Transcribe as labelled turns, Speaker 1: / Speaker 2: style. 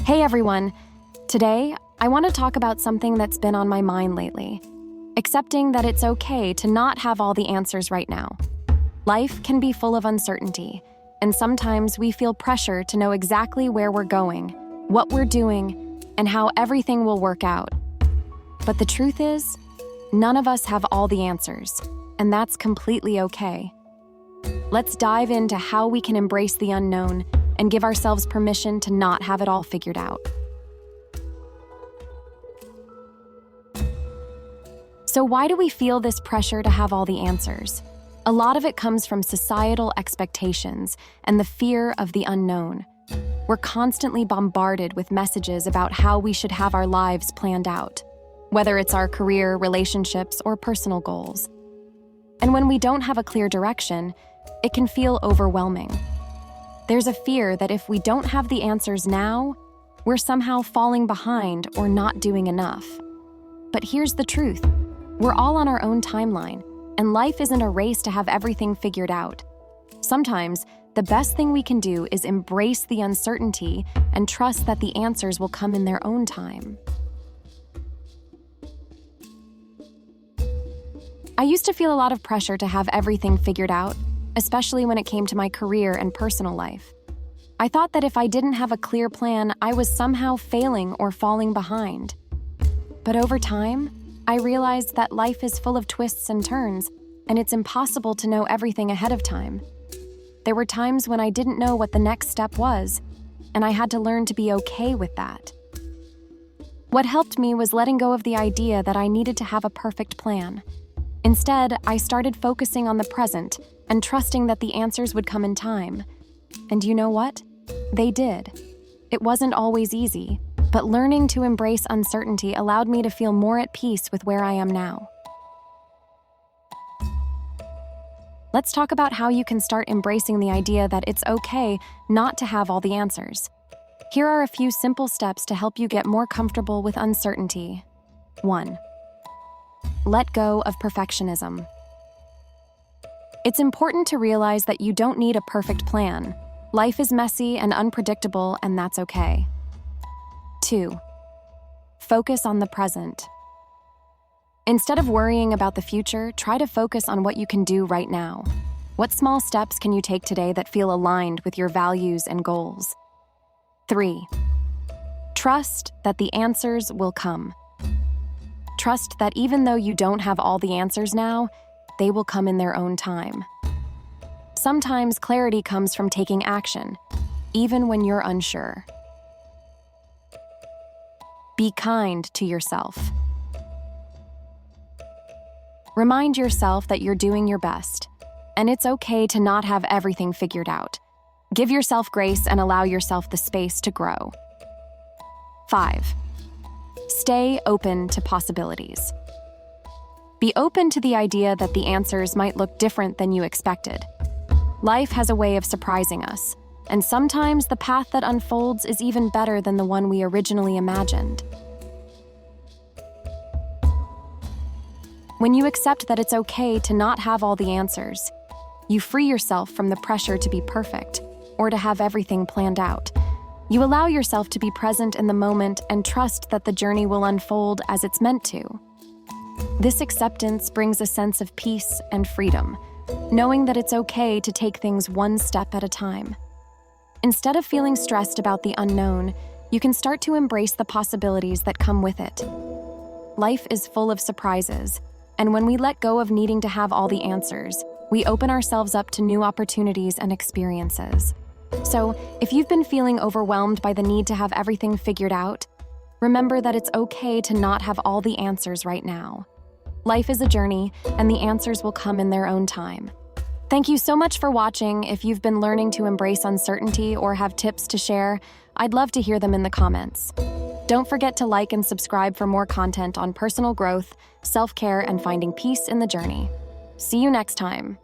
Speaker 1: Hey everyone! Today, I want to talk about something that's been on my mind lately. Accepting that it's okay to not have all the answers right now. Life can be full of uncertainty, and sometimes we feel pressure to know exactly where we're going, what we're doing, and how everything will work out. But the truth is, none of us have all the answers, and that's completely okay. Let's dive into how we can embrace the unknown and give ourselves permission to not have it all figured out. So why do we feel this pressure to have all the answers? A lot of it comes from societal expectations and the fear of the unknown. We're constantly bombarded with messages about how we should have our lives planned out, whether it's our career, relationships, or personal goals. And when we don't have a clear direction, it can feel overwhelming. There's a fear that if we don't have the answers now, we're somehow falling behind or not doing enough. But here's the truth. We're all on our own timeline, and life isn't a race to have everything figured out. Sometimes, the best thing we can do is embrace the uncertainty and trust that the answers will come in their own time. I used to feel a lot of pressure to have everything figured out, especially when it came to my career and personal life. I thought that if I didn't have a clear plan, I was somehow failing or falling behind. But over time, I realized that life is full of twists and turns, and it's impossible to know everything ahead of time. There were times when I didn't know what the next step was, and I had to learn to be okay with that. What helped me was letting go of the idea that I needed to have a perfect plan. Instead, I started focusing on the present and trusting that the answers would come in time. And you know what? They did. It wasn't always easy, but learning to embrace uncertainty allowed me to feel more at peace with where I am now. Let's talk about how you can start embracing the idea that it's okay not to have all the answers. Here are a few simple steps to help you get more comfortable with uncertainty. 1. Let go of perfectionism. It's important to realize that you don't need a perfect plan. Life is messy and unpredictable, and that's okay. 2. Focus on the present. Instead of worrying about the future, try to focus on what you can do right now. What small steps can you take today that feel aligned with your values and goals? 3. Trust that the answers will come. Trust that even though you don't have all the answers now, they will come in their own time. Sometimes clarity comes from taking action, even when you're unsure. Be kind to yourself. Remind yourself that you're doing your best, and it's okay to not have everything figured out. Give yourself grace and allow yourself the space to grow. 5. Stay open to possibilities. Be open to the idea that the answers might look different than you expected. Life has a way of surprising us, and sometimes the path that unfolds is even better than the one we originally imagined. When you accept that it's okay to not have all the answers, you free yourself from the pressure to be perfect or to have everything planned out. You allow yourself to be present in the moment and trust that the journey will unfold as it's meant to. This acceptance brings a sense of peace and freedom, knowing that it's okay to take things one step at a time. Instead of feeling stressed about the unknown, you can start to embrace the possibilities that come with it. Life is full of surprises, and when we let go of needing to have all the answers, we open ourselves up to new opportunities and experiences. So, if you've been feeling overwhelmed by the need to have everything figured out, remember that it's okay to not have all the answers right now. Life is a journey, and the answers will come in their own time. Thank you so much for watching. If you've been learning to embrace uncertainty or have tips to share, I'd love to hear them in the comments. Don't forget to like and subscribe for more content on personal growth, self-care, and finding peace in the journey. See you next time.